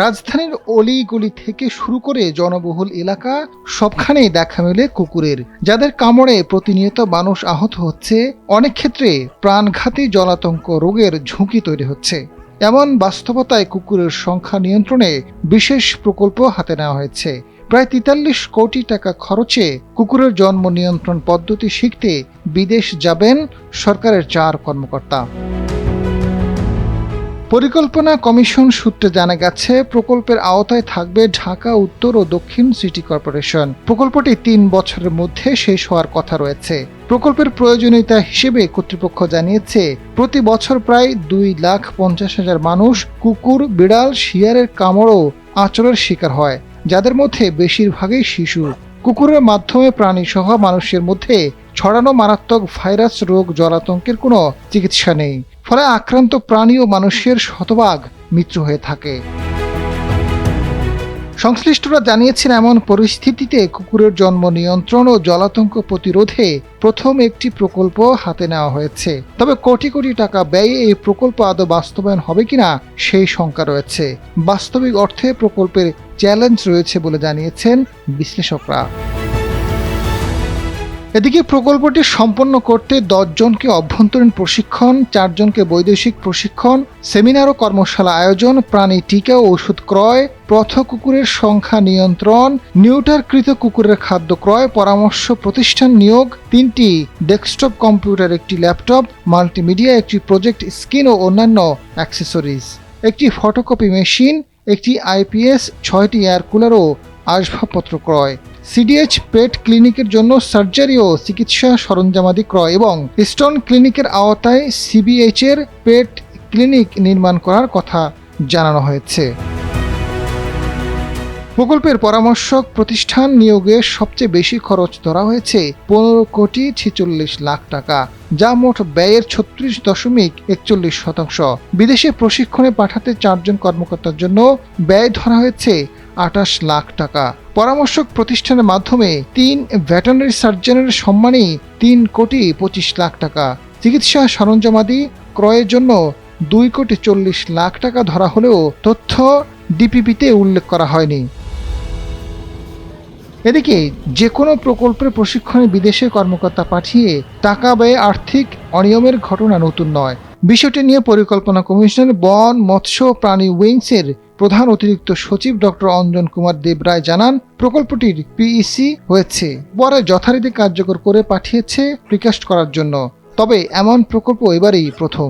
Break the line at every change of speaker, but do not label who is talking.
রাজধানীর অলিগলি থেকে শুরু করে জনবহুল এলাকা সবখানেই দেখা মেলে কুকুরের, যাদের কামড়ে প্রতিনিয়ত মানুষ আহত হচ্ছে, অনেক ক্ষেত্রে প্রাণঘাতী জলাতঙ্ক রোগের ঝুঁকি তৈরি হচ্ছে। এমন বাস্তবতায় কুকুরের সংখ্যা নিয়ন্ত্রণে বিশেষ প্রকল্প হাতে নেওয়া হয়েছে। প্রায় ৪৩ কোটি টাকা খরচে কুকুরের জন্ম নিয়ন্ত্রণ পদ্ধতি শিখতে বিদেশ যাবেন সরকারের ৪ কর্মকর্তা। পরিকল্পনা কমিশন সূত্রে জানা গেছে, প্রকল্পের আওতায় থাকবে ঢাকা উত্তর ও দক্ষিণ সিটি কর্পোরেশন। প্রকল্পটি ৩ বছরের মধ্যে শেষ হওয়ার কথা রয়েছে। প্রকল্পের প্রয়োজনীয়তা হিসেবে কর্তৃপক্ষ জানিয়েছে, প্রতি বছর প্রায় ২,৫০,০০০ মানুষ কুকুর, বিড়াল, শিয়ালের কামড় ও আঁচড়ের শিকার হয়, যাদের মধ্যে বেশিরভাগই শিশু। কুকুরের মাধ্যমে প্রাণীসহ মানুষের মধ্যে ছড়ানো মারাত্মক ভাইরাস রোগ জলাতঙ্কের কোনো চিকিৎসা নেই, ফলে আক্রান্ত প্রাণী ও মানুষের শতভাগ মৃত্যু হয়ে থাকে। সংশ্লিষ্টরা জানিয়েছেন, এমন পরিস্থিতিতে কুকুরের জন্ম নিয়ন্ত্রণ ও জলাতঙ্ক প্রতিরোধে প্রথম একটি প্রকল্প হাতে নেওয়া হয়েছে। তবে কোটি কোটি টাকা ব্যয়ে এই প্রকল্প আদৌ বাস্তবায়ন হবে কিনা সেই শঙ্কা রয়েছে। বাস্তবিক অর্থে প্রকল্পের চ্যালেঞ্জ রয়েছে বলে জানিয়েছেন বিশ্লেষকরা। এদিকে প্রকল্পটি সম্পন্ন করতে ১০ জনকে অভ্যন্তরীণ প্রশিক্ষণ, ৪ জনকে বৈদেশিক প্রশিক্ষণ, সেমিনার ও কর্মশালা আয়োজন, প্রাণী টিকা ও ওষুধ ক্রয়, পথ কুকুরের সংখ্যা নিয়ন্ত্রণ, নিউটারকৃত কুকুরের খাদ্য ক্রয়, পরামর্শ প্রতিষ্ঠান নিয়োগ, 3টি ডেস্কটপ কম্পিউটার, একটি ল্যাপটপ, মাল্টিমিডিয়া, একটি প্রজেক্ট স্ক্রিন ও অন্যান্য অ্যাক্সেসরিজ, একটি ফটোকপি মেশিন, একটি আইপিএস, 6টি এয়ার কুলার ও আসবাবপত্র ক্রয়, সিডিএইচ পেট ক্লিনিকের জন্য সার্জারি ও চিকিৎসা সরঞ্জামাদি ক্রয় এবং স্টোন ক্লিনিকের আওতায় সিবিএইচ এর পেট ক্লিনিক নির্মাণ করার কথা জানানো হয়েছে। প্রকল্পের পরামর্শক প্রতিষ্ঠান নিয়োগে সবচেয়ে বেশি খরচ ধরা হয়েছে ১৫,৪৬,০০,০০০ টাকা, যা মোট ব্যয়ের ৩৬.৪১%। বিদেশে প্রশিক্ষণে পাঠাতে ৪ জন কর্মকর্তার জন্য ব্যয় ধরা হয়েছে ২৮ লাখ টাকা। পরামর্শক প্রতিষ্ঠানের মাধ্যমে ৩ ভেটেরিনারি সার্জনের সম্মানী ৩,২৫,০০,০০০ টাকা, চিকিৎসা সরঞ্জামাদি ক্রয়ের জন্য ২,৪০,০০,০০০ টাকা ধরা হলেও তথ্য ডিপিপিতে উল্লেখ করা হয়নি। এদিকে যে কোনো প্রকল্পের প্রশিক্ষণে বিদেশে কর্মকর্তা পাঠিয়ে টাকা ব্যয়ে আর্থিক অনিয়মের ঘটনা নতুন নয়। বিষয়টি নিয়ে পরিকল্পনা কমিশনের বন, মৎস্য, প্রাণী উইংসের প্রধান অতিরিক্ত সচিব ডক্টর অঞ্জন কুমার দেবরায় জানান, প্রকল্পটির পিইসি হয়েছে, পরে যথারীতি কার্যকর করে পাঠিয়েছে প্রিকাস্ট করার জন্য। তবে এমন প্রকল্প এবারই প্রথম।